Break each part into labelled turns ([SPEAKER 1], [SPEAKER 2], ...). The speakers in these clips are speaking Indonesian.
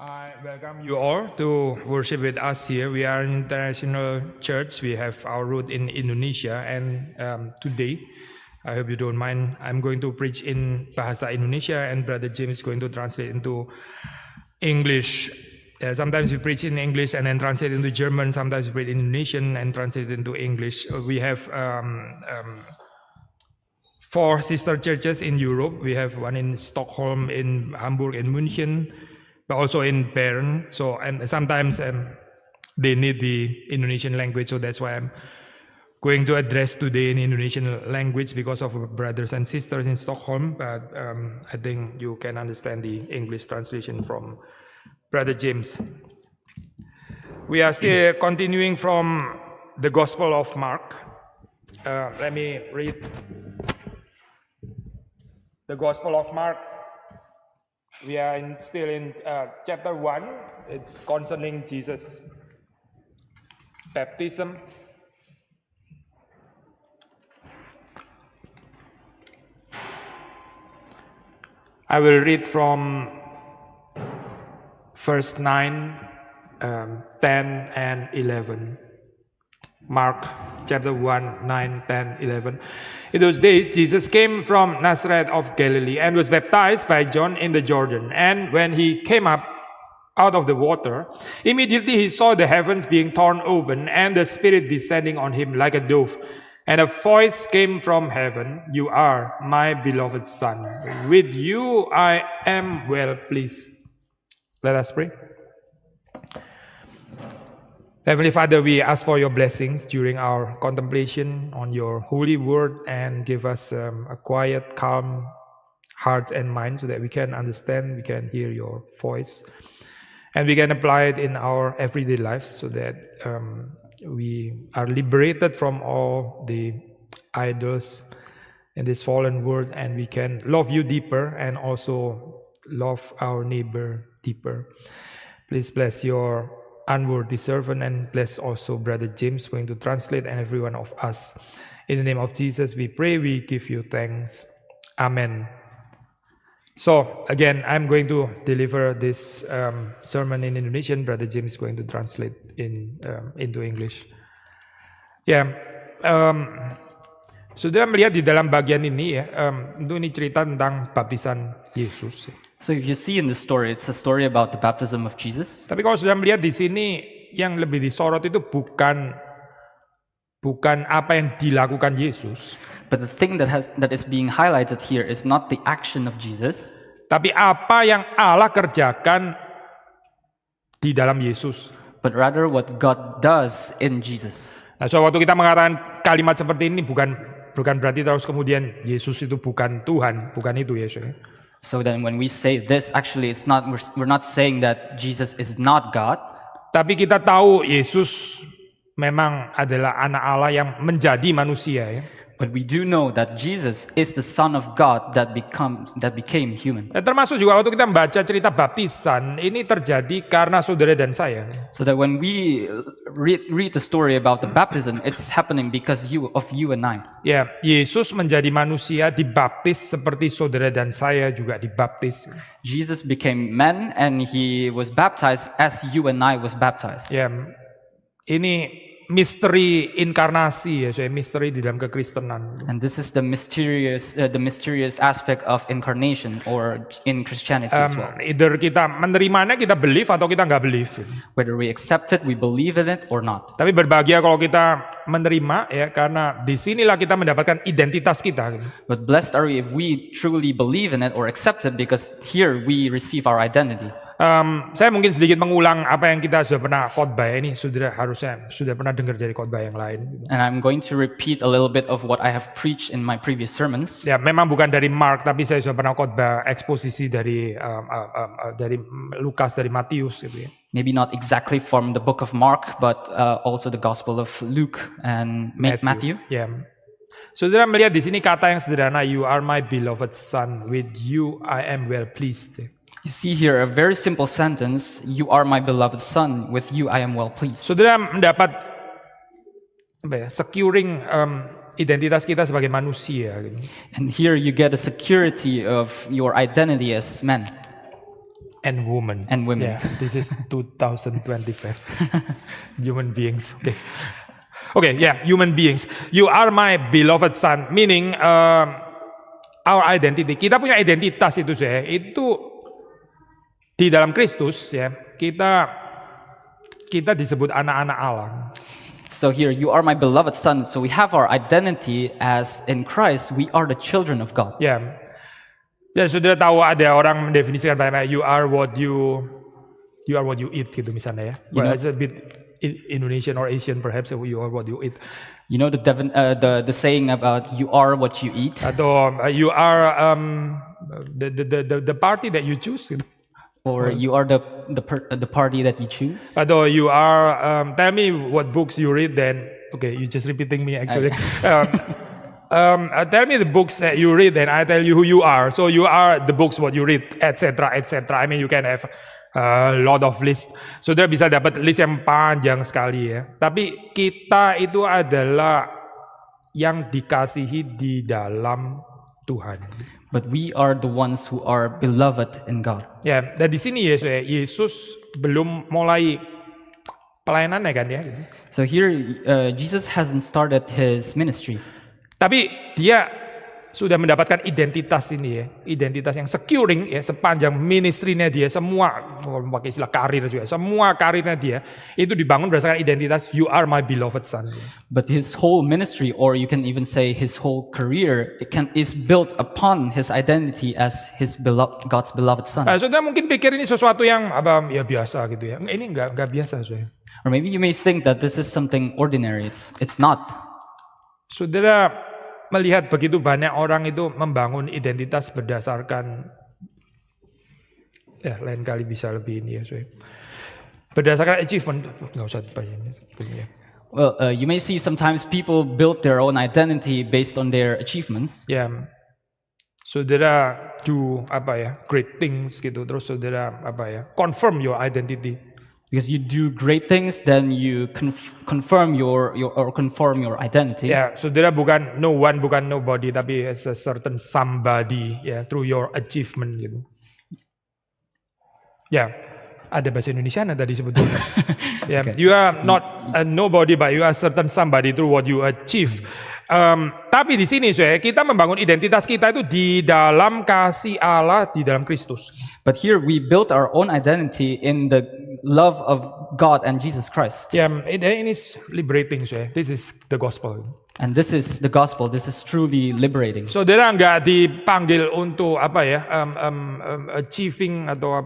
[SPEAKER 1] I welcome you all to worship with us here. We are an international church. We have our root in Indonesia, and today, I hope you don't mind, I'm going to preach in Bahasa Indonesia, and Brother James is going to translate into English. Sometimes we preach in English and then translate into German. Sometimes we preach in Indonesian and translate into English. We have 4 sister churches in Europe. We have one in Stockholm, in Hamburg, in München, but also in Bern. So, and sometimes they need the Indonesian language, so that's why I'm going to address today in Indonesian language because of brothers and sisters in Stockholm. But I think you can understand the English translation from Brother James. We are still continuing from the Gospel of Mark. Let me read the Gospel of Mark. We are still in chapter 1. It's concerning Jesus' baptism. I will read from verse 9, 10, and 11. Mark chapter 1, 9, 10, 11. In those days, Jesus came from Nazareth of Galilee and was baptized by John in the Jordan. And when he came up out of the water, immediately he saw the heavens being torn open and the Spirit descending on him like a dove. And a voice came from heaven, "You are my beloved Son. With you I am well pleased." Let us pray. Heavenly Father, we ask for your blessings during our contemplation on your holy word, and give us a quiet, calm heart and mind so that we can understand, we can hear your voice, and we can apply it in our everyday lives so that we are liberated from all the idols in this fallen world, and we can love you deeper and also love our neighbor deeper. Please bless your unworthy servant, and bless also Brother James going to translate, and every one of us. In the name of Jesus we pray, we give you thanks. Amen. So again, I'm going to deliver this sermon in Indonesian. Brother James is going to translate into English. Sudah melihat di dalam bagian ini ya, tentu ini cerita tentang baptisan Yesus.
[SPEAKER 2] So if you see in the story, it's a story about the baptism of Jesus.
[SPEAKER 1] Tapi kalau sudah melihat di sini, yang lebih disorot itu bukan apa yang dilakukan Yesus,
[SPEAKER 2] But the thing that is being highlighted here is not the action of Jesus,
[SPEAKER 1] tapi apa yang Allah kerjakan di dalam Yesus.
[SPEAKER 2] but rather what God does in Jesus.
[SPEAKER 1] Nah, so waktu kita mengatakan kalimat seperti ini bukan berarti terus kemudian Yesus itu bukan Tuhan, bukan itu Yesus.
[SPEAKER 2] So then when we say this, actually it's not, we're not saying that Jesus is not God,
[SPEAKER 1] Tapi kita tahu Yesus memang adalah anak Allah yang menjadi manusia ya.
[SPEAKER 2] but we do know that Jesus is the Son of God that became human.
[SPEAKER 1] Termasuk juga waktu kita membaca cerita baptisan, ini terjadi karena saudara dan saya.
[SPEAKER 2] So that when we read the story about the baptism, it's happening because of you and I.
[SPEAKER 1] Ya, Yesus menjadi manusia dibaptis seperti saudara dan saya juga dibaptis.
[SPEAKER 2] Jesus became man and he was baptized as you and I was baptized.
[SPEAKER 1] Ya, ini misteri inkarnasi ya, misteri di dalam kekristenan.
[SPEAKER 2] And this is the mysterious aspect of incarnation, or in Christianity as well.
[SPEAKER 1] Either kita menerimanya, kita believe, atau kita nggak believe.
[SPEAKER 2] Whether we accept it, we believe in it or not.
[SPEAKER 1] Tapi berbahagia kalau kita menerima ya, karena disinilah kita mendapatkan identitas kita.
[SPEAKER 2] But blessed are we if we truly believe in it or accept it, because here we receive our identity.
[SPEAKER 1] Saya mungkin sedikit mengulang apa yang kita sudah pernah khotbah ini, harusnya sudah pernah dengar dari khotbah yang lain.
[SPEAKER 2] And I'm going to repeat a little bit of what I have preached in my previous sermons.
[SPEAKER 1] Ya, memang bukan dari Mark, tapi saya sudah pernah khotbah eksposisi dari Lukas, dari Matius gitu ya.
[SPEAKER 2] Maybe not exactly from the book of Mark, but also the Gospel of Luke and Matthew.
[SPEAKER 1] Ya. Saudara melihat di sini kata yang sederhana, "You are my beloved Son, with you I am well pleased."
[SPEAKER 2] You see here a very simple sentence, "You are my beloved Son, with you I am well pleased."
[SPEAKER 1] Saudara mendapat securing identitas kita sebagai manusia.
[SPEAKER 2] And here you get a security of your identity as men.
[SPEAKER 1] and woman.
[SPEAKER 2] And women.
[SPEAKER 1] Yeah, this is 2025. Human beings. Okay. Okay, yeah, human beings. You are my beloved son. Meaning, our identity. Kita punya identitas itu saya. Itu di dalam Kristus ya. Kita disebut anak-anak Allah.
[SPEAKER 2] So here, you are my beloved son. So we have our identity as in Christ, we are the children of God.
[SPEAKER 1] Ya. Dan sudah tahu ada orang mendefinisikan bahwa you are what you eat gitu misalnya ya. Well, it's a bit Indonesian or Asian perhaps, you are what you eat.
[SPEAKER 2] You know the saying about you are what you eat?
[SPEAKER 1] Atau you are the party that you choose gitu.
[SPEAKER 2] Or you are the party that you choose?
[SPEAKER 1] Atau you are tell me what books you read, then okay, you just repeating me actually. Tell me the books that you read, and I tell you who you are. So you are the books what you read, etc., etc. I mean, you can have a lot of list. Saudara bisa dapat list yang panjang sekali ya. Tapi kita itu adalah yang dikasihi di dalam Tuhan.
[SPEAKER 2] But we are the ones who are beloved in God.
[SPEAKER 1] Ya, dan di sini Yesus belum mulai pelayanannya kan ya.
[SPEAKER 2] So here, Jesus hasn't started his ministry.
[SPEAKER 1] Tapi dia sudah mendapatkan identitas ini ya, identitas yang securing ya, sepanjang ministrinya dia, semua pakai istilah karir juga, semua karirnya dia itu dibangun berdasarkan identitas you are my beloved son.
[SPEAKER 2] But his whole ministry, or you can even say his whole career, is built upon his identity as God's beloved son.
[SPEAKER 1] Saudara mungkin pikir ini sesuatu yang ya biasa gitu ya. Ini enggak biasa saudara.
[SPEAKER 2] Or maybe you may think that this is something ordinary. It's not.
[SPEAKER 1] Saudara melihat begitu banyak orang itu membangun identitas berdasarkan ya lain kali bisa lebih ini ya soalnya. Berdasarkan achievement nggak usah dibayangin.
[SPEAKER 2] Well, you may see sometimes people build their own identity based on their achievements.
[SPEAKER 1] Ya, saudara do great things gitu, terus saudara confirm your identity.
[SPEAKER 2] Because you do great things, then you confirm your identity.
[SPEAKER 1] Ya, saudara bukan no one, bukan nobody, tapi as a certain somebody ya through your achievement gitu. Ya, ada bahasa Indonesia tadi sebetulnya. Ya, okay. You are not a nobody, but you are certain somebody through what you achieve. Tapi di sini kita membangun identitas kita itu di dalam kasih Allah, di dalam Kristus.
[SPEAKER 2] But here we built our own identity in the love of God and Jesus Christ.
[SPEAKER 1] Yeah, it is liberating. This is the gospel.
[SPEAKER 2] And this is the gospel. This is truly liberating.
[SPEAKER 1] Saudara nggak dipanggil untuk achieving atau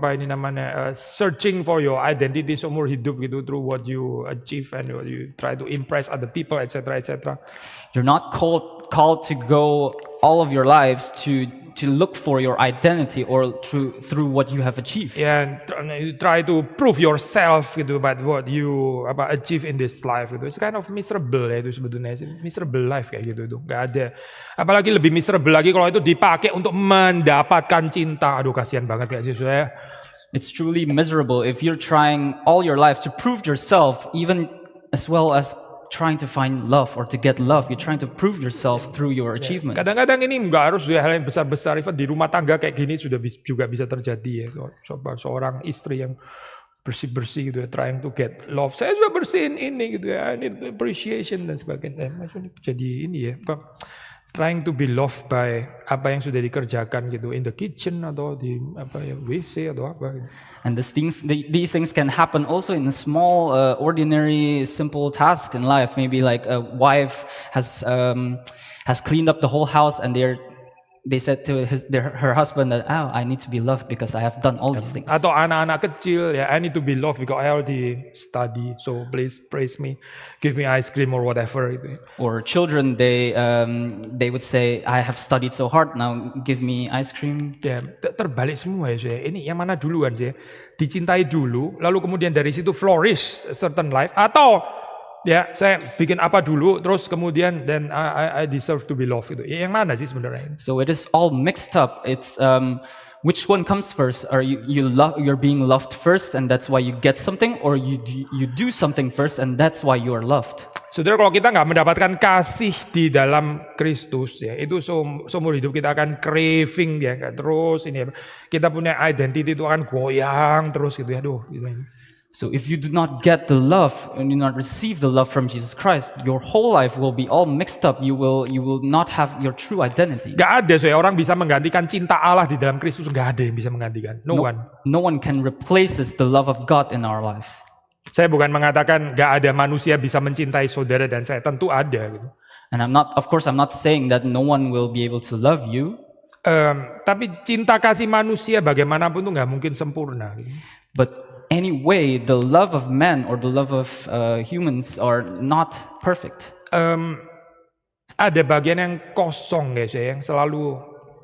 [SPEAKER 1] searching for your identity seumur hidup gitu through what you achieve and what you try to impress other people, etc., etc.
[SPEAKER 2] You're not called to go all of your lives to look for your identity or through what you have achieved.
[SPEAKER 1] Yeah, you try to prove yourself gitu about what you achieve in this life gitu. It's kind of miserable ya itu sebetulnya, miserable life kayak gitu itu. Gak ada. Apalagi lebih miserable lagi kalau itu dipakai untuk mendapatkan cinta. Aduh kasihan banget kayak sih saya.
[SPEAKER 2] It's truly miserable if you're trying all your life to prove yourself, even as well as trying to find love or to get love. You're trying to prove yourself through your achievements.
[SPEAKER 1] Kadang-kadang ini nggak harus hal yang besar-besar. Even di rumah tangga kayak gini juga bisa terjadi ya. Seorang istri yang bersih-bersih gitu ya, trying to get love. Saya juga bersihin ini gitu ya. I need appreciation dan sebagainya. Maksudnya jadi ini ya. Trying to be loved by apa yang sudah dikerjakan gitu in the kitchen atau di WC atau apa gitu.
[SPEAKER 2] And these things can happen also in a small, ordinary, simple tasks in life. Maybe like a wife has cleaned up the whole house, and they said to her husband that, "Oh, I need to be loved because I have done all these things."
[SPEAKER 1] Atau anak-anak kecil ya, I need to be loved because I already study, so please praise me, give me ice cream or whatever.
[SPEAKER 2] Or children, they would say, "I have studied so hard, now give me ice cream."
[SPEAKER 1] Ya, terbalik semua ya saya. Ini yang mana duluan sih? Dicintai dulu, lalu kemudian dari situ flourish a certain life, atau ya saya bikin apa dulu, terus kemudian then I deserve to be loved itu. Yang mana sih sebenarnya?
[SPEAKER 2] So it is all mixed up. It's which one comes first? Are you're being loved first, and that's why you get something, or you do something first, and that's why you are loved?
[SPEAKER 1] Saudara, kalau kita nggak mendapatkan kasih di dalam Kristus, ya, itu seumur hidup kita akan craving, ya, terus ini, kita punya identity itu akan goyang terus gitu ya, gitu.
[SPEAKER 2] So if you do not get the love and do not receive the love from Jesus Christ, your whole life will be all mixed up. You will not have your true identity.
[SPEAKER 1] Gak ada orang bisa menggantikan cinta Allah di dalam Kristus, gak ada yang bisa menggantikan. No one
[SPEAKER 2] can replace the love of God in our life.
[SPEAKER 1] Saya bukan mengatakan gak ada manusia bisa mencintai saudara dan saya, tentu ada. Gitu.
[SPEAKER 2] And I'm not saying that no one will be able to love you.
[SPEAKER 1] Tapi cinta kasih manusia bagaimanapun itu gak mungkin sempurna. Gitu.
[SPEAKER 2] But anyway, the love of men or the love of humans are not perfect.
[SPEAKER 1] Ada bagian yang kosong, guys, ya, yang selalu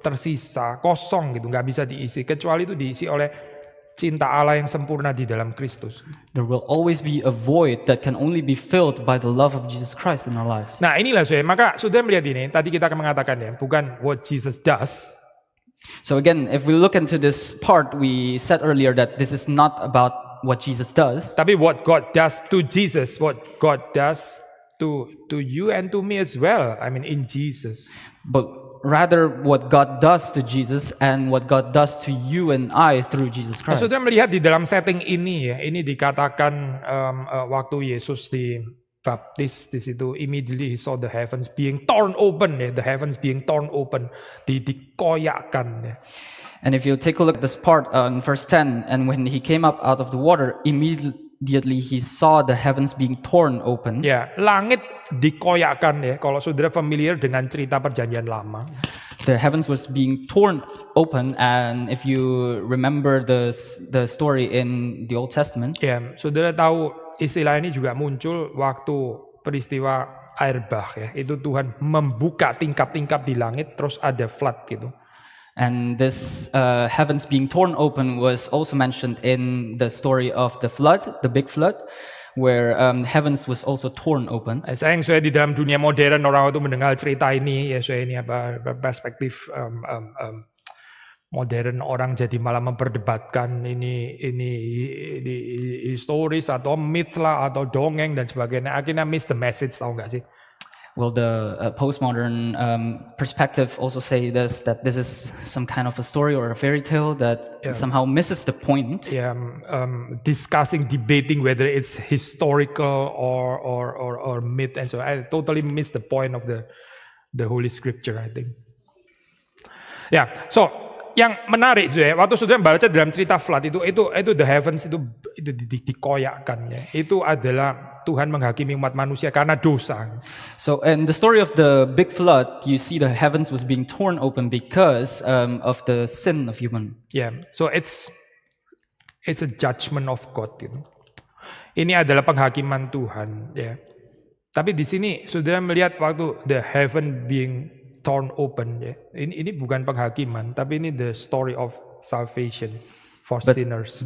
[SPEAKER 1] tersisa, kosong gitu, nggak bisa diisi, kecuali itu diisi oleh cinta Allah yang sempurna di dalam Kristus.
[SPEAKER 2] There will always be a void that can only be filled by the love of Jesus Christ in our lives.
[SPEAKER 1] Nah inilah saya, maka sudah melihat ini, tadi kita akan mengatakan ya, bukan what Jesus does.
[SPEAKER 2] So again, if we look into this part, we said earlier that this is not about what Jesus does.
[SPEAKER 1] Tapi what God does to Jesus, what God does to you and to me as well. I mean in Jesus.
[SPEAKER 2] But rather what God does to Jesus and what God does to you and I through Jesus Christ.
[SPEAKER 1] Saudara melihat di dalam setting ini ya, ini dikatakan waktu Yesus dibaptis di situ, immediately he saw the heavens being torn open, ya, the heavens being torn open, dikoyakkan. Ya.
[SPEAKER 2] And if you take a look at this part in verse 10, and when he came up out of the water, immediately he saw the heavens being torn open.
[SPEAKER 1] Ya, langit dikoyakkan ya. Kalau saudara familiar dengan cerita Perjanjian Lama,
[SPEAKER 2] the heavens was being torn open, and if you remember the story in the Old Testament,
[SPEAKER 1] ya, saudara tahu istilah ini juga muncul waktu peristiwa air bah ya. Itu Tuhan membuka tingkap-tingkap di langit, terus ada flood gitu.
[SPEAKER 2] And this heavens being torn open was also mentioned in the story of the flood, the big flood, where heavens was also torn open.
[SPEAKER 1] Sayang saya di dalam dunia modern orang itu mendengar cerita ini, ya saya ini perspektif modern orang jadi malah memperdebatkan ini historis atau myth lah atau dongeng dan sebagainya. Akhirnya miss the message, tahu nggak sih?
[SPEAKER 2] Well, the postmodern perspective also say this, that this is some kind of a story or a fairy tale that somehow misses the point.
[SPEAKER 1] Yeah, debating whether it's historical or myth, and so I totally miss the point of the Holy Scripture, I think. Ya, so yang menarik ya, waktu saudara baca dalam cerita flood itu the heavens itu dikoyakkan ya. Itu adalah Tuhan menghakimi umat manusia karena dosa.
[SPEAKER 2] So in the story of the big flood, you see the heavens was being torn open because of the sin of humans.
[SPEAKER 1] Yeah, so it's a judgment of God gitu. Ini adalah penghakiman Tuhan ya. Tapi di sini saudara melihat waktu the heaven being torn open ya. Ini bukan penghakiman, tapi ini the story of salvation for sinners.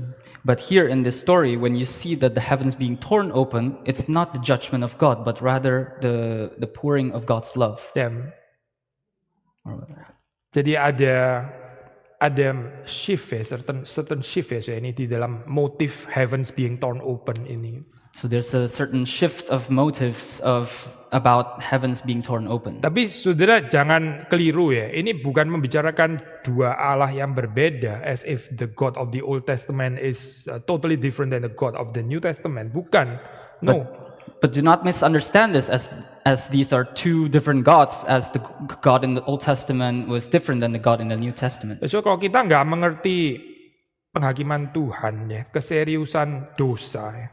[SPEAKER 2] But here in this story, when you see that the heavens being torn open, it's not the judgment of God, but rather the pouring of God's love.
[SPEAKER 1] Yeah. Jadi ada shift ya, certain shift ya ini di dalam motif heavens being torn open ini.
[SPEAKER 2] So there's a certain shift of motives about heavens being torn open.
[SPEAKER 1] Tapi saudara jangan keliru ya. Ini bukan membicarakan dua Allah yang berbeda, as if the God of the Old Testament is totally different than the God of the New Testament. Bukan. No.
[SPEAKER 2] But do not misunderstand this as these are two different gods, as the God in the Old Testament was different than the God in the New Testament.
[SPEAKER 1] So kalau kita nggak mengerti penghakiman Tuhan ya, keseriusan dosa ya.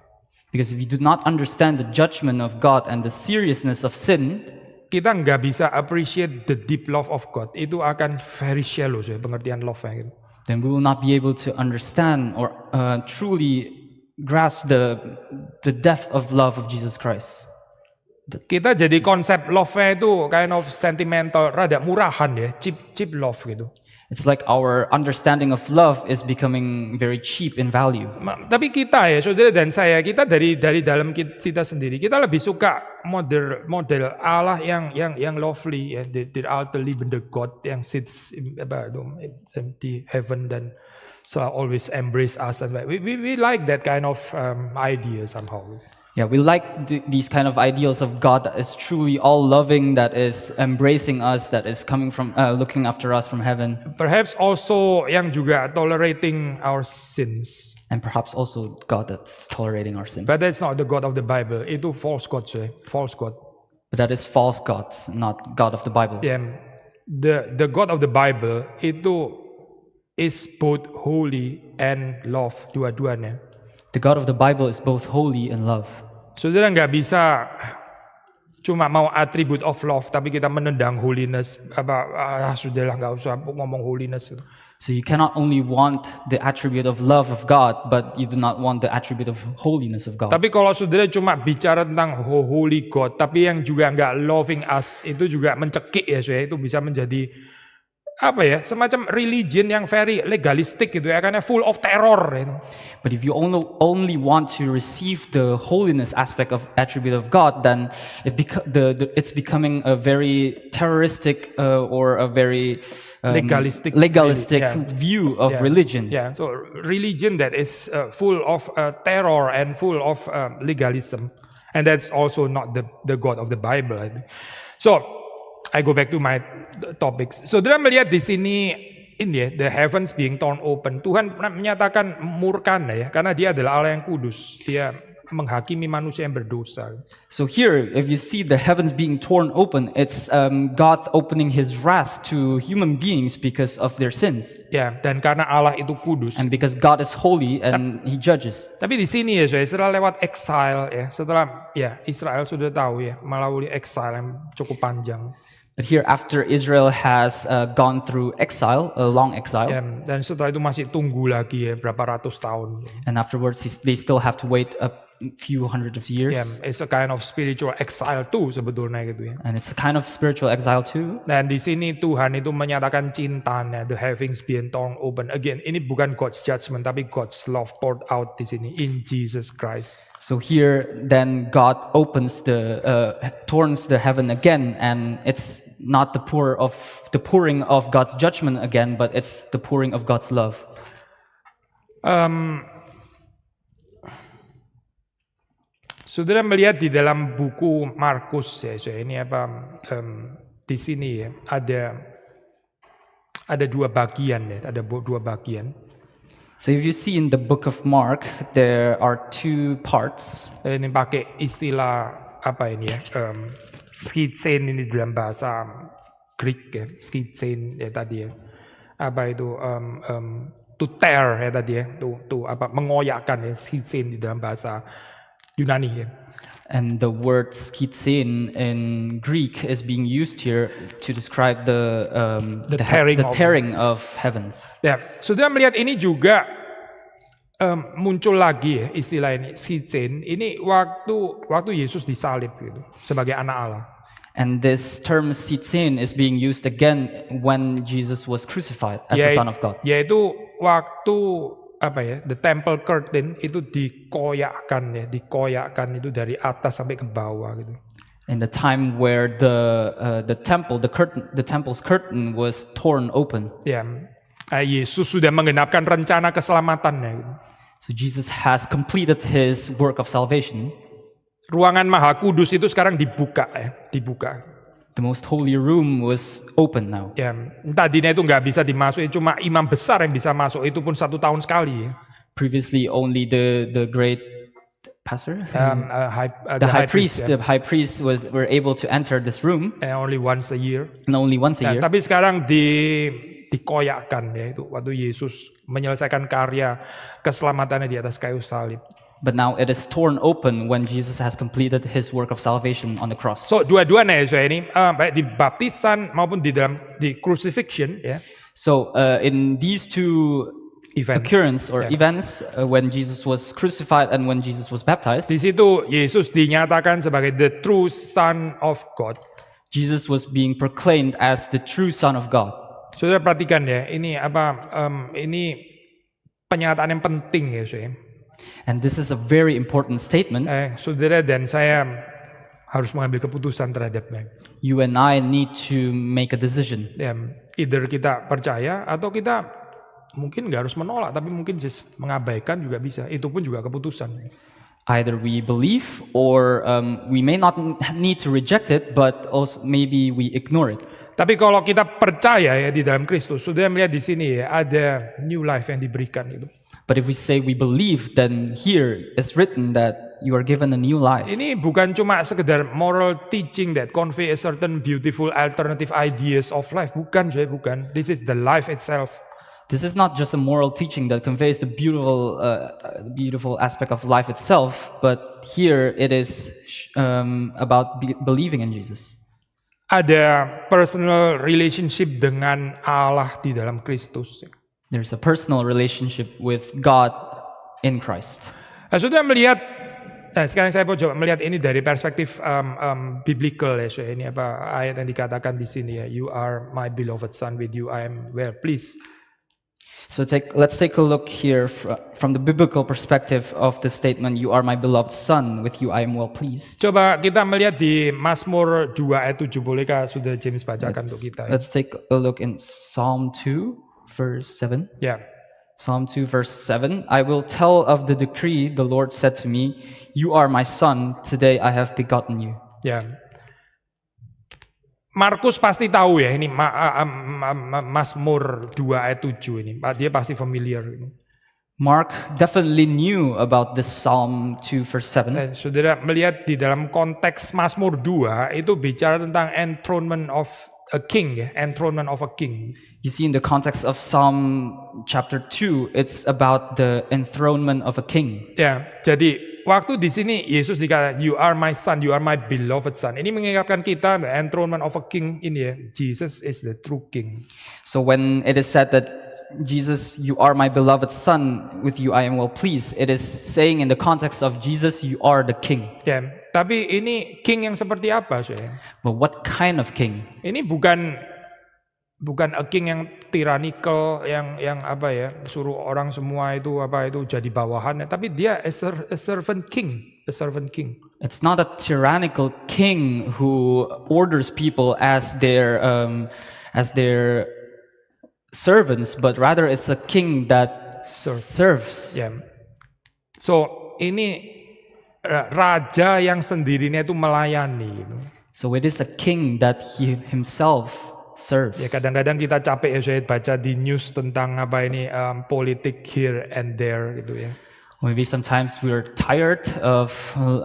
[SPEAKER 2] Because if you do not understand the judgment of God and the seriousness of sin,
[SPEAKER 1] kita nggak bisa appreciate the deep love of God. Itu akan very shallow, so pengertian love-nya. Gitu.
[SPEAKER 2] Then we will not be able to understand or truly grasp the depth of love of Jesus Christ.
[SPEAKER 1] Kita jadi konsep love-nya itu kind of sentimental, rada murahan ya, cheap love gitu.
[SPEAKER 2] It's like our understanding of love is becoming very cheap in value.
[SPEAKER 1] Tapi kita ya, saudara dan saya, kita dari dalam kita sendiri, kita lebih suka model Allah yang lovely, ya, the utterly the God yang sits in the heaven dan so always embrace us. And we like that kind of idea somehow.
[SPEAKER 2] Yeah, we like these kind of ideals of God that is truly all loving, that is embracing us, that is coming from looking after us from heaven,
[SPEAKER 1] Perhaps also yang juga tolerating our sins.
[SPEAKER 2] and perhaps also God that's tolerating our sins.
[SPEAKER 1] But that's not the God of the Bible. Itu false God, false God.
[SPEAKER 2] But that is false God, not God of the Bible.
[SPEAKER 1] Yeah, the God of the Bible itu is both holy and love, dua-duanya.
[SPEAKER 2] The God of the Bible is both holy and love.
[SPEAKER 1] Saudara nggak bisa cuma mau attribute of love tapi kita menendang holiness. Sudahlah nggak usah ngomong holiness.
[SPEAKER 2] So you cannot only want the attribute of love of God, but you do not want the attribute of holiness of God.
[SPEAKER 1] Tapi kalau saudara cuma bicara tentang holy God, tapi yang juga nggak loving us, itu juga mencekik ya, saudara. Itu bisa menjadi apa ya, semacam religion yang very legalistic gitu ya, karena full of terror. You know.
[SPEAKER 2] But if you only want to receive the holiness aspect of attribute of God, then it's becoming a very terroristic or a very legalistic view of religion.
[SPEAKER 1] Yeah, so religion that is full of terror and full of legalism, and that's also not the God of the Bible. I think. So I go back to my topics. Saudara melihat di sini ini ya, the heavens being torn open. Tuhan menyatakan murkanya ya, karena Dia adalah Allah yang kudus. Dia menghakimi manusia yang berdosa.
[SPEAKER 2] So here, if you see the heavens being torn open, it's God opening His wrath to human beings because of their sins.
[SPEAKER 1] Ya, dan karena Allah itu kudus.
[SPEAKER 2] And because God is holy and He judges.
[SPEAKER 1] Tapi di sini ya, setelah lewat exile ya, setelah ya Israel sudah tahu ya melalui exile yang cukup panjang.
[SPEAKER 2] But here, after Israel has gone through exile, a long exile,
[SPEAKER 1] dan setelah itu masih tunggu lagi ya berapa ratus tahun.
[SPEAKER 2] And afterwards, they still have to wait a few hundred of years.
[SPEAKER 1] Yeah, it's a kind of spiritual exile too sebetulnya gitu ya.
[SPEAKER 2] And it's a kind of spiritual exile too.
[SPEAKER 1] Dan di sini Tuhan itu menyatakan cintanya, the heavens being torn open. Again, ini bukan God's judgment, tapi God's love poured out di sini in Jesus Christ.
[SPEAKER 2] So here, then God opens turns the heaven again, and it's not the pouring of God's judgment again, but it's the pouring of God's love.
[SPEAKER 1] Saudara melihat di dalam buku Markus ya, so ini apa di sini ya ada dua bagian ya, ada dua bagian.
[SPEAKER 2] So if you see in the book of Mark, there are two parts.
[SPEAKER 1] Ini pakai istilah apa ini ya? Skitsen ini dalam bahasa Greek ya, skitsen ya tadi ya. Apa itu to tear ya tadi ya, to apa mengoyakkan ya, skitsen di dalam bahasa Yunani ya.
[SPEAKER 2] And the word skitsen in Greek is being used here to describe the tearing of heavens.
[SPEAKER 1] Ya, sudah melihat ini juga muncul lagi ya istilah ini skitsen. Ini waktu Yesus disalib gitu sebagai anak Allah.
[SPEAKER 2] And this term skitsen is being used again when Jesus was crucified as the Son of God.
[SPEAKER 1] Yaitu waktu apa ya, the temple curtain itu dikoyakkan itu dari atas sampai ke bawah gitu.
[SPEAKER 2] In the time where the temple's curtain was torn open.
[SPEAKER 1] Ya, Yesus sudah menggenapkan rencana keselamatannya. Gitu.
[SPEAKER 2] So Jesus has completed His work of salvation.
[SPEAKER 1] Ruangan Maha Kudus itu sekarang dibuka.
[SPEAKER 2] The most holy room was open now.
[SPEAKER 1] Ya, tadinya itu nggak bisa dimasuki, cuma imam besar yang bisa masuk, itu pun 1 tahun sekali.
[SPEAKER 2] Previously, only the great pastor,
[SPEAKER 1] the high priest
[SPEAKER 2] were able to enter this room.
[SPEAKER 1] Only once a year.
[SPEAKER 2] And only once a year.
[SPEAKER 1] Tapi sekarang dikoyakkan ya itu waktu Yesus menyelesaikan karya keselamatannya di atas kayu salib.
[SPEAKER 2] But now it is torn open when Jesus has completed His work of salvation on the cross.
[SPEAKER 1] So dua-duanya ya ini baik di baptisan maupun di crucifixion ya.
[SPEAKER 2] So in these two events, when Jesus was crucified and when Jesus was baptized,
[SPEAKER 1] di situ Yesus dinyatakan sebagai the true Son of God.
[SPEAKER 2] Jesus was being proclaimed as the true Son of God.
[SPEAKER 1] Saudara perhatikan ya, ini ini pernyataan yang penting ya, saudara.
[SPEAKER 2] And this is a very important statement.
[SPEAKER 1] Saudara dan saya harus mengambil keputusan terhadapnya.
[SPEAKER 2] You and I need to make a decision.
[SPEAKER 1] Ya, either kita percaya atau kita mungkin nggak harus menolak, tapi mungkin just mengabaikan juga bisa. Itu pun juga keputusan.
[SPEAKER 2] Either we believe or we may not need to reject it, but also maybe we ignore it.
[SPEAKER 1] Tapi kalau kita percaya ya di dalam Kristus, sudah melihat di sini ya ada new life yang diberikan itu.
[SPEAKER 2] But if we say we believe, then here it's written that you are given a new life.
[SPEAKER 1] Ini bukan cuma sekedar moral teaching that convey a certain beautiful alternative ideas of life. Bukan, bukan. This is the life itself.
[SPEAKER 2] This is not just a moral teaching that conveys the beautiful aspect of life itself, but here it is about believing in Jesus.
[SPEAKER 1] Ada personal relationship dengan Allah di dalam Kristus.
[SPEAKER 2] There's a personal relationship with God in Christ.
[SPEAKER 1] Nah, sudah melihat. Nah, sekarang saya mau coba melihat ini dari perspektif biblical ya. So, ini apa ayat yang dikatakan di sini ya. You are my beloved son, with you I am well pleased.
[SPEAKER 2] So let's take a look here from the biblical perspective of the statement, you are my beloved son, with you I am well pleased.
[SPEAKER 1] Coba kita melihat di Mazmur 2 ayat 7, bolehkah sudah James bacakan untuk kita?
[SPEAKER 2] Let's take a look in Psalm 2 verse 7.
[SPEAKER 1] Ya.
[SPEAKER 2] Psalm 2 verse 7, I will tell of the decree the Lord said to me, you are my son, today I have begotten you.
[SPEAKER 1] Ya. Markus pasti tahu ya ini Mazmur 2 ayat 7 ini. Dia pasti familiar ini.
[SPEAKER 2] Mark definitely knew about this Psalm 2 verse 7.
[SPEAKER 1] Saudara melihat di dalam konteks Mazmur 2 itu bicara tentang enthronement of a king ya, enthronement of a king.
[SPEAKER 2] You see in the context of Psalm chapter 2, it's about the enthronement of a king.
[SPEAKER 1] Ya, jadi waktu di sini Yesus dikatakan, you are my son, you are my beloved son. Ini mengingatkan kita the enthronement of a king ini ya. Jesus is the true king.
[SPEAKER 2] So when it is said that Jesus, you are my beloved son, with you I am well pleased, it is saying in the context of Jesus, you are the king.
[SPEAKER 1] Ya, tapi ini king yang seperti apa, saya?
[SPEAKER 2] But what kind of king?
[SPEAKER 1] Ini bukan a king yang tyrannical, yang apa ya, suruh orang semua itu jadi bawahannya, tapi dia a servant king, a servant king.
[SPEAKER 2] It's not a tyrannical king who orders people as their servants, but rather it's a king that serves.
[SPEAKER 1] Yeah. So ini raja yang sendirinya itu melayani.
[SPEAKER 2] So it is a king that he himself serves.
[SPEAKER 1] Ya kadang-kadang kita capek ya saya baca di news tentang apa ini politik here and there gitu ya.
[SPEAKER 2] Maybe sometimes we're tired of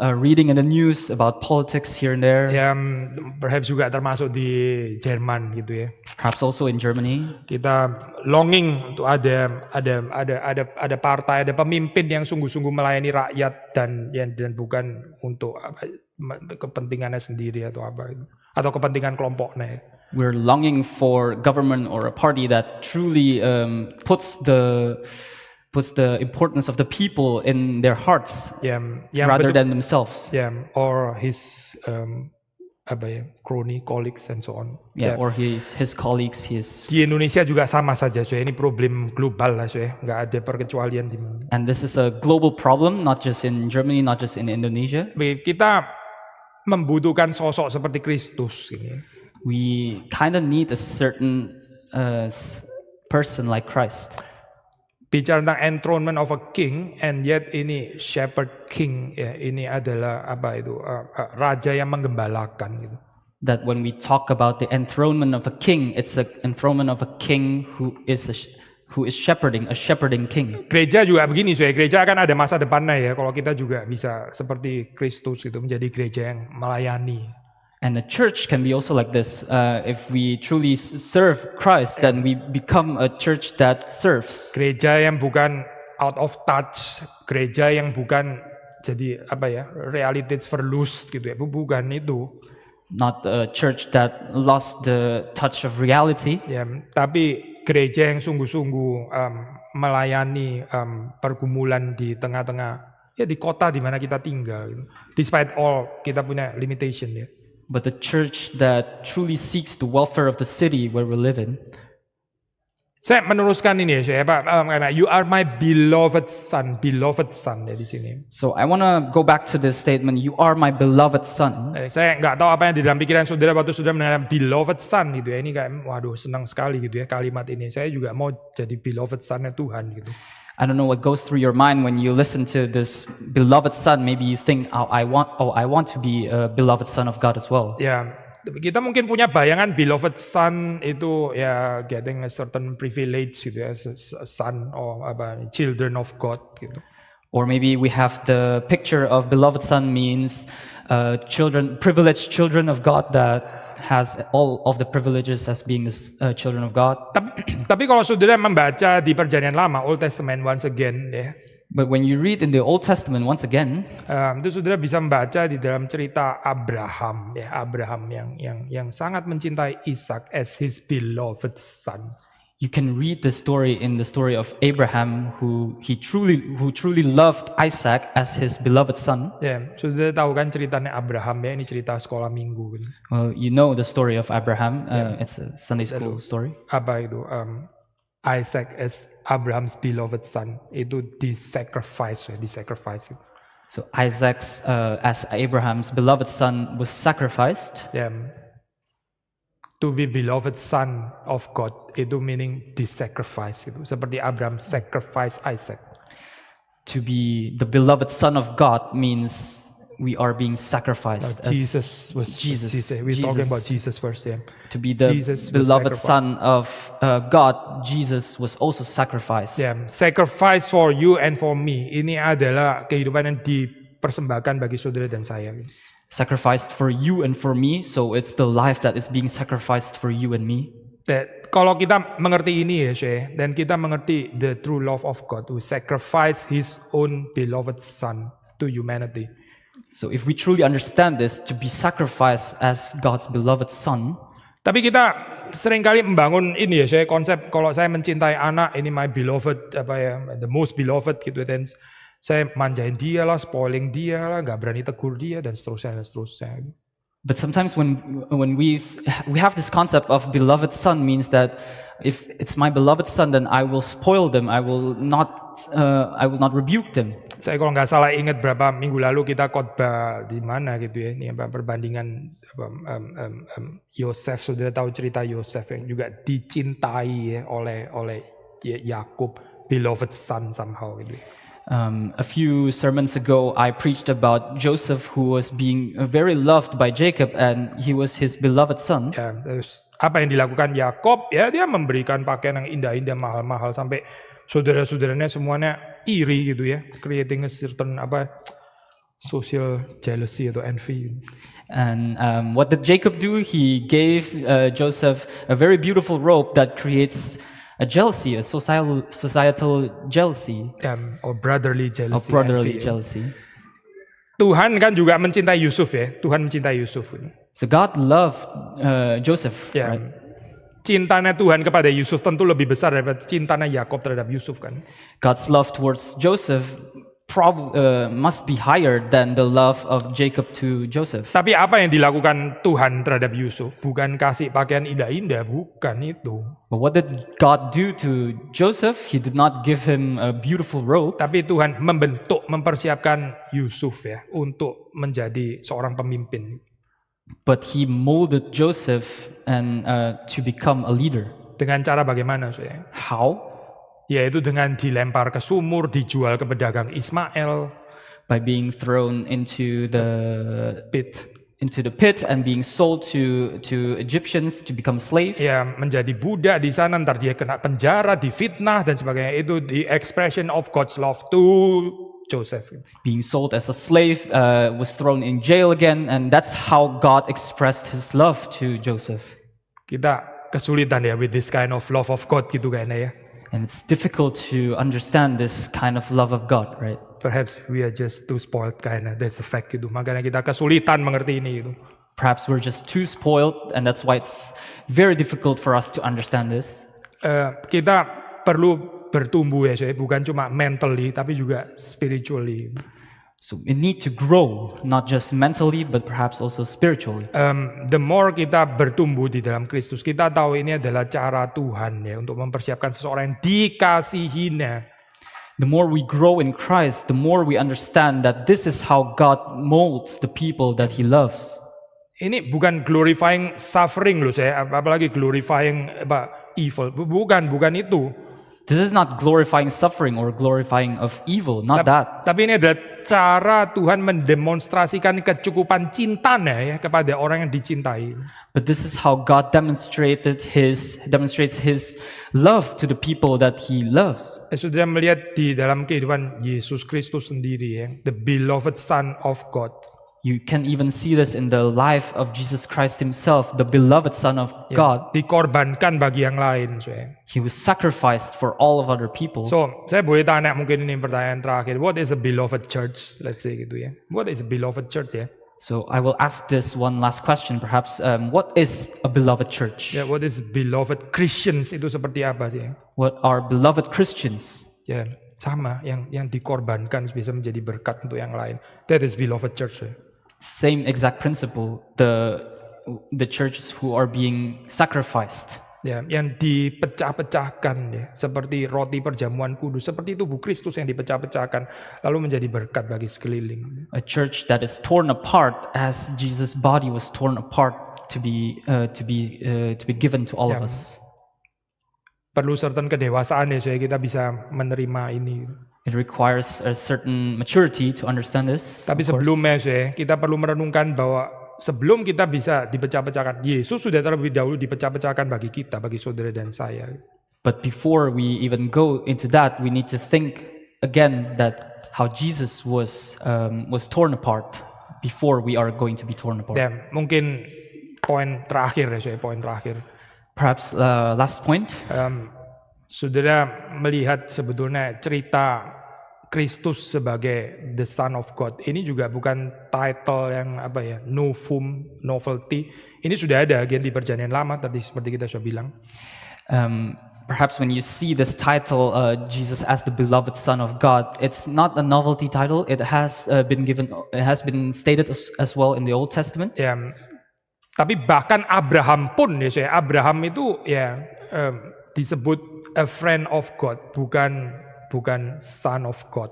[SPEAKER 2] reading in the news about politics here and there.
[SPEAKER 1] Ya, perhaps juga termasuk di Jerman gitu ya.
[SPEAKER 2] Perhaps also in Germany.
[SPEAKER 1] Kita longing untuk ada partai, ada pemimpin yang sungguh-sungguh melayani rakyat dan bukan untuk kepentingannya sendiri atau apa itu, atau kepentingan kelompoknya.
[SPEAKER 2] We're longing for government or a party that truly puts the importance of the people in their hearts, rather than themselves.
[SPEAKER 1] Or his crony, colleagues and so on.
[SPEAKER 2] Or his colleagues, his.
[SPEAKER 1] Di Indonesia juga sama saja, so ini problem global lah, so nggak ada perkecualian di mana.
[SPEAKER 2] And this is a global problem, not just in Germany, not just in Indonesia.
[SPEAKER 1] Kita membutuhkan sosok seperti Kristus ini.
[SPEAKER 2] We kind of need a certain person like Christ.
[SPEAKER 1] Bicara tentang enthronement of a king, and yet ini shepherd king ya, ini adalah apa itu raja yang menggembalakan gitu.
[SPEAKER 2] That when we talk about the enthronement of a king, it's an enthronement of a king who is shepherding, a shepherding king.
[SPEAKER 1] Gereja juga begini, so ya, gereja akan ada masa depannya ya. Kalau kita juga bisa seperti Kristus itu menjadi gereja yang melayani.
[SPEAKER 2] And the church can be also like this. If we truly serve Christ, then we become a church that serves.
[SPEAKER 1] Gereja yang bukan out of touch, gereja yang bukan jadi apa ya, realitätsverlust gitu ya, bukan itu.
[SPEAKER 2] Not a church that lost the touch of reality.
[SPEAKER 1] Ya, tapi gereja yang sungguh-sungguh melayani pergumulan di tengah-tengah ya di kota di mana kita tinggal. Despite all kita punya limitation ya.
[SPEAKER 2] But the church that truly seeks the welfare of the city where we live in.
[SPEAKER 1] Saya meneruskan ini ya, Pak. You are my beloved son ya di sini.
[SPEAKER 2] So I want to go back to this statement. You are my beloved son.
[SPEAKER 1] Saya nggak tahu apa yang di dalam pikiran saudara waktu saudara mendengar beloved son gitu ya. Ini kayak, waduh senang sekali gitu ya kalimat ini. Saya juga mau jadi beloved son-nya Tuhan gitu.
[SPEAKER 2] I don't know what goes through your mind when you listen to this beloved son, maybe you think, I want to be a beloved son of God as well.
[SPEAKER 1] Ya, kita mungkin punya bayangan beloved son itu ya getting a certain privilege gitu ya, son or children of God gitu.
[SPEAKER 2] Or maybe we have the picture of beloved son means privileged children of God that has all of the privileges as being the children of God.
[SPEAKER 1] Tapi kalau saudara membaca di Perjanjian Lama, Old Testament once again ya.
[SPEAKER 2] But when you read in the Old Testament once again,
[SPEAKER 1] itu saudara bisa membaca di dalam cerita Abraham ya, Abraham yang sangat mencintai Ishak as his beloved son.
[SPEAKER 2] you can read the story in the story of Abraham, who truly loved Isaac as his beloved son.
[SPEAKER 1] Ya, sudah tahu kan ceritanya Abraham ya, ini cerita sekolah minggu.
[SPEAKER 2] Well, you know the story of Abraham. It's a Sunday school story.
[SPEAKER 1] Apa itu? Isaac as Abraham's beloved son itu disacrifice.
[SPEAKER 2] So Isaac's as Abraham's beloved son was sacrificed.
[SPEAKER 1] Ya. To be beloved son of God itu meaning disacrifice itu. Seperti Abraham sacrifice Isaac.
[SPEAKER 2] To be the beloved son of God means we are being sacrificed.
[SPEAKER 1] Jesus. We're talking about Jesus first, yeah.
[SPEAKER 2] To be the beloved son of God, Jesus was also sacrificed.
[SPEAKER 1] Yeah, sacrifice for you and for me. Ini adalah kehidupan yang dipersembahkan bagi saudara dan saya.
[SPEAKER 2] Sacrificed for you and for me, so it's the life that is being sacrificed for you and me.
[SPEAKER 1] Kalau kita mengerti ini ya, Syekh, dan kita mengerti the true love of God who sacrificed His own beloved Son to humanity.
[SPEAKER 2] So if we truly understand this, to be sacrificed as God's beloved Son.
[SPEAKER 1] Tapi kita seringkali membangun ini ya, Syekh, konsep kalau saya mencintai anak, ini my beloved, the most beloved gitu, dan saya manjain dia lah, spoiling dia lah, nggak berani tegur dia dan seterusnya.
[SPEAKER 2] But sometimes when we have this concept of beloved son means that if it's my beloved son, then I will spoil them. I will not rebuke them.
[SPEAKER 1] Saya kalau nggak salah ingat berapa minggu lalu kita khotbah di mana gitu ya, ini perbandingan Yosef. Sudah tahu cerita Yosef yang juga dicintai ya, oleh Yakub, beloved son somehow gitu.
[SPEAKER 2] A few sermons ago, I preached about Joseph, who was being very loved by Jacob, and he was his beloved son.
[SPEAKER 1] Ya, terus apa yang dilakukan Yakob? Ya, dia memberikan pakaian yang indah-indah, mahal-mahal, sampai saudara-saudaranya semuanya iri gitu ya, creating a certain social jealousy atau envy.
[SPEAKER 2] And what did Jacob do? He gave Joseph a very beautiful robe that creates a jealousy, a societal jealousy,
[SPEAKER 1] or brotherly jealousy.
[SPEAKER 2] Jealousy.
[SPEAKER 1] Tuhan kan juga mencintai Yusuf ya. Tuhan mencintai Yusuf.
[SPEAKER 2] So God loved Joseph.
[SPEAKER 1] Ya.
[SPEAKER 2] Right?
[SPEAKER 1] Cintanya Tuhan kepada Yusuf tentu lebih besar daripada cintanya Yakob terhadap Yusuf kan.
[SPEAKER 2] God's love towards Joseph must be higher than the love of Jacob to Joseph.
[SPEAKER 1] Tapi apa yang dilakukan Tuhan terhadap Yusuf? Bukan kasih pakaian indah-indah, bukan itu.
[SPEAKER 2] But what did God do to Joseph? He did not give him a beautiful robe.
[SPEAKER 1] Tapi Tuhan mempersiapkan Yusuf ya untuk menjadi seorang pemimpin.
[SPEAKER 2] But He molded Joseph and to become a leader.
[SPEAKER 1] Dengan cara bagaimana, sayang?
[SPEAKER 2] How?
[SPEAKER 1] Yaitu dengan dilempar ke sumur, dijual ke pedagang Ismail,
[SPEAKER 2] by being thrown into the pit and being sold to Egyptians to become slave.
[SPEAKER 1] Ya, menjadi budak di sana, ntar dia kena penjara, difitnah dan sebagainya. Itu the expression of God's love to Joseph.
[SPEAKER 2] Being sold as a slave, was thrown in jail again, and that's how God expressed His love to Joseph.
[SPEAKER 1] Kita kesulitan ya with this kind of love of God gitu kayaknya ya.
[SPEAKER 2] And it's difficult to understand this kind of love of God, right?
[SPEAKER 1] Perhaps we are just too spoiled kinda. That's a fact gitu. Makanya kita kesulitan mengerti ini gitu.
[SPEAKER 2] Perhaps we're just too spoiled, and that's why it's very difficult for us to understand this.
[SPEAKER 1] Kita perlu bertumbuh ya, bukan cuma mentally tapi juga spiritually.
[SPEAKER 2] So we need to grow, not just mentally, but perhaps also spiritually.
[SPEAKER 1] The more kita bertumbuh di dalam Kristus, kita tahu ini adalah cara Tuhan ya untuk mempersiapkan seseorang yang dikasihinya.
[SPEAKER 2] The more we grow in Christ, the more we understand that this is how God molds the people that He loves.
[SPEAKER 1] Ini bukan glorifying suffering loh, saya apalagi glorifying evil. Bukan itu.
[SPEAKER 2] This is not glorifying suffering or glorifying of evil, not that.
[SPEAKER 1] Tapi ini adalah cara Tuhan mendemonstrasikan kecukupan cintanya ya kepada orang yang dicintai.
[SPEAKER 2] But this is how God demonstrates his love to the people that he loves.
[SPEAKER 1] Saudara melihat di dalam kehidupan Yesus Kristus sendiri ya, the beloved Son of God.
[SPEAKER 2] You can even see this in the life of Jesus Christ himself, the beloved Son of God.
[SPEAKER 1] Dikorbankan bagi yang lain, saudara.
[SPEAKER 2] He was sacrificed for all of other people.
[SPEAKER 1] So, saya boleh tanya mungkin ini pertanyaan terakhir. What is a beloved church? Let's say gitu ya. What is a beloved church ya?
[SPEAKER 2] So I will ask this one last question perhaps. What is a beloved church?
[SPEAKER 1] Ya, what is beloved Christians itu seperti apa sih?
[SPEAKER 2] What are beloved Christians?
[SPEAKER 1] Ya, sama yang dikorbankan bisa menjadi berkat untuk yang lain. That is beloved church. Ya.
[SPEAKER 2] Same exact principle. The churches who are being sacrificed.
[SPEAKER 1] Ya, yang dipecah-pecahkan ya, seperti roti perjamuan kudus, seperti tubuh Kristus yang dipecah-pecahkan lalu menjadi berkat bagi sekeliling.
[SPEAKER 2] A church that is torn apart as Jesus' body was torn apart to be given to all of us.
[SPEAKER 1] Perlu certain kedewasaan ya supaya kita bisa menerima ini.
[SPEAKER 2] It requires a certain maturity to understand this.
[SPEAKER 1] Tapi sebelumnya saya, kita perlu merenungkan bahwa sebelum kita bisa dipecah-pecahkan, Yesus sudah terlebih dahulu dipecah-pecahkan bagi kita, bagi saudara dan saya.
[SPEAKER 2] But before we even go into that, we need to think again that how Jesus was torn apart before we are going to be torn apart.
[SPEAKER 1] Dan mungkin poin terakhir ya saya, poin terakhir.
[SPEAKER 2] Perhaps last point.
[SPEAKER 1] Saudara melihat sebetulnya cerita Kristus sebagai the Son of God. Ini juga bukan title yang novum, novelty. Ini sudah ada di Perjanjian Lama tadi seperti kita sudah bilang.
[SPEAKER 2] Perhaps when you see this title, Jesus as the beloved Son of God, it's not a novelty title. It has been stated as well in the Old Testament.
[SPEAKER 1] Ya, tapi bahkan Abraham pun ya, Abraham itu ya disebut a friend of God, bukan son of God.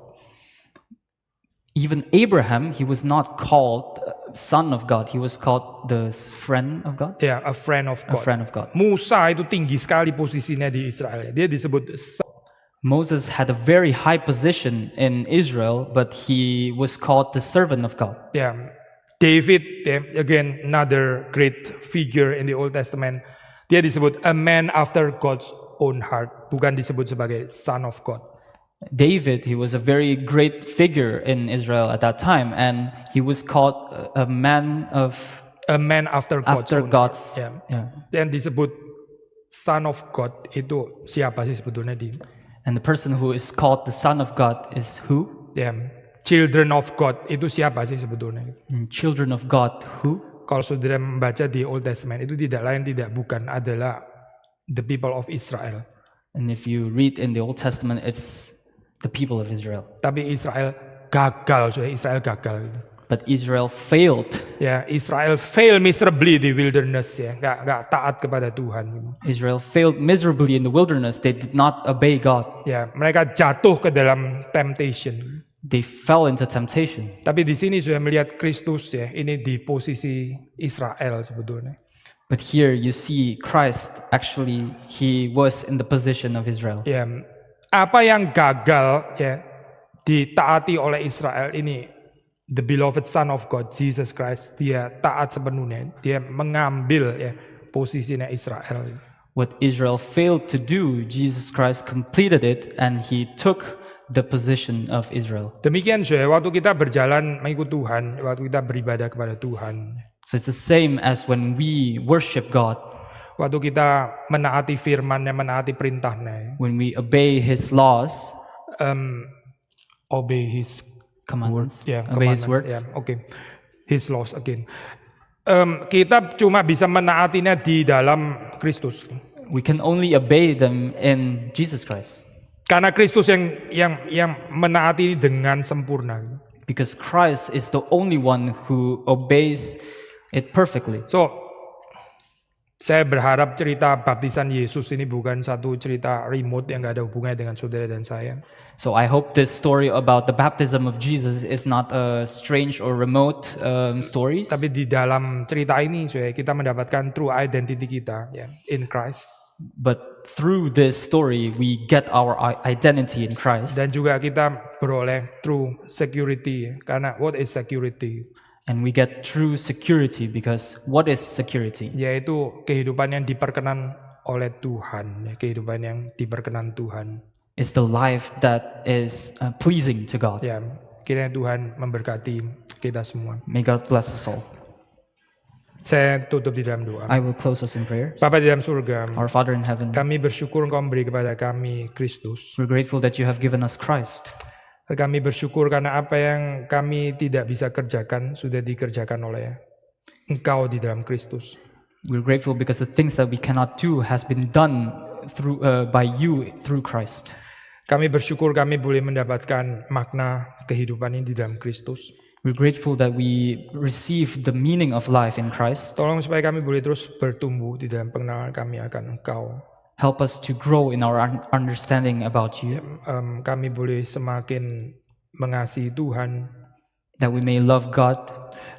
[SPEAKER 2] Even Abraham, he was not called son of God. He was called the friend of God.
[SPEAKER 1] Ya, a friend of God.
[SPEAKER 2] A friend of God.
[SPEAKER 1] Musa itu tinggi sekali posisinya di Israel. Dia disebut
[SPEAKER 2] Moses had a very high position in Israel, but he was called the servant of God.
[SPEAKER 1] Ya, David, again another great figure in the Old Testament. Dia disebut a man after God's own heart, bukan disebut sebagai son of God.
[SPEAKER 2] David, he was a very great figure in Israel at that time, and he was called a man after God's.
[SPEAKER 1] Yeah. Dan disebut son of God itu siapa sih sebetulnya di?
[SPEAKER 2] And the person who is called the son of God is who?
[SPEAKER 1] Children of God itu siapa sih sebetulnya?
[SPEAKER 2] Children of God who?
[SPEAKER 1] Kalau saudara membaca di Old Testament itu bukan adalah the people of Israel.
[SPEAKER 2] And if you read in the Old Testament, it's the people of Israel.
[SPEAKER 1] Tapi Israel gagal.
[SPEAKER 2] But Israel failed.
[SPEAKER 1] Ya, Israel failed miserably di wilderness ya, nggak taat kepada Tuhan.
[SPEAKER 2] Israel failed miserably in the wilderness. They did not obey God.
[SPEAKER 1] Ya, mereka jatuh ke dalam temptation.
[SPEAKER 2] They fell into temptation.
[SPEAKER 1] Tapi di sini sudah melihat Kristus ya, ini di posisi Israel sebetulnya.
[SPEAKER 2] But here you see Christ, actually he was in the position of Israel.
[SPEAKER 1] Ya, apa yang gagal ya ditaati oleh Israel ini, the beloved Son of God, Jesus Christ, dia taat sepenuhnya. Dia mengambil ya posisinya Israel.
[SPEAKER 2] What Israel failed to do, Jesus Christ completed it, and he took the position of Israel.
[SPEAKER 1] Demikian saudara, waktu kita berjalan mengikut Tuhan, waktu kita beribadah kepada Tuhan.
[SPEAKER 2] So it's the same as when we worship God.
[SPEAKER 1] Waktu kita menaati firman-Nya, menaati perintah-Nya.
[SPEAKER 2] When we obey His laws,
[SPEAKER 1] obey His
[SPEAKER 2] commandments,
[SPEAKER 1] obey His words. Okay. His laws again. Kita cuma bisa menaatinya di dalam Kristus.
[SPEAKER 2] We can only obey them in Jesus Christ.
[SPEAKER 1] Karena Kristus yang menaati dengan sempurna.
[SPEAKER 2] Because Christ is the only one who obeys it perfectly.
[SPEAKER 1] So, saya berharap cerita baptisan Yesus ini bukan satu cerita remote yang gak ada hubungannya dengan saudara dan saya.
[SPEAKER 2] So I hope this story about the baptism of Jesus is not a strange or remote stories.
[SPEAKER 1] Tapi di dalam cerita ini, kita mendapatkan true identity kita ya, in Christ.
[SPEAKER 2] but through this story we get our identity in Christ,
[SPEAKER 1] Dan juga kita beroleh true security. Karena what is security?
[SPEAKER 2] and we get true security, because what is security?
[SPEAKER 1] Yaitu kehidupan yang diperkenan oleh Tuhan, kehidupan yang diperkenan Tuhan.
[SPEAKER 2] It's the life that is pleasing to God.
[SPEAKER 1] Ya, kiranya Tuhan memberkati kita semua.
[SPEAKER 2] May God bless us all.
[SPEAKER 1] Saya tutup di dalam doa.
[SPEAKER 2] I will close us in prayer.
[SPEAKER 1] Bapa di dalam surga,
[SPEAKER 2] Our Father in heaven,
[SPEAKER 1] kami bersyukur Engkau memberi kepada kami Kristus.
[SPEAKER 2] we're grateful that you have given us Christ.
[SPEAKER 1] Kami bersyukur karena apa yang kami tidak bisa kerjakan sudah dikerjakan oleh Engkau di dalam Kristus.
[SPEAKER 2] We're grateful because the things that we cannot do has been done through by you through Christ.
[SPEAKER 1] Kami bersyukur kami boleh mendapatkan makna kehidupan ini di dalam Kristus.
[SPEAKER 2] We're grateful that we receive the meaning of life in Christ.
[SPEAKER 1] Tolong supaya kami boleh terus bertumbuh di dalam pengenalan kami akan Engkau.
[SPEAKER 2] Help us to grow in our understanding about you,
[SPEAKER 1] Kami boleh semakin mengasihi Tuhan
[SPEAKER 2] that we may love God,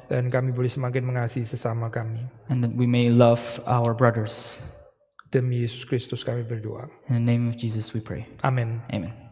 [SPEAKER 1] dan kami boleh semakin mengasihi sesama kami.
[SPEAKER 2] and that we may love our brothers.
[SPEAKER 1] Demi Yesus Kristus kami berdoa.
[SPEAKER 2] In the name of Jesus we pray.
[SPEAKER 1] Amin.
[SPEAKER 2] Amen.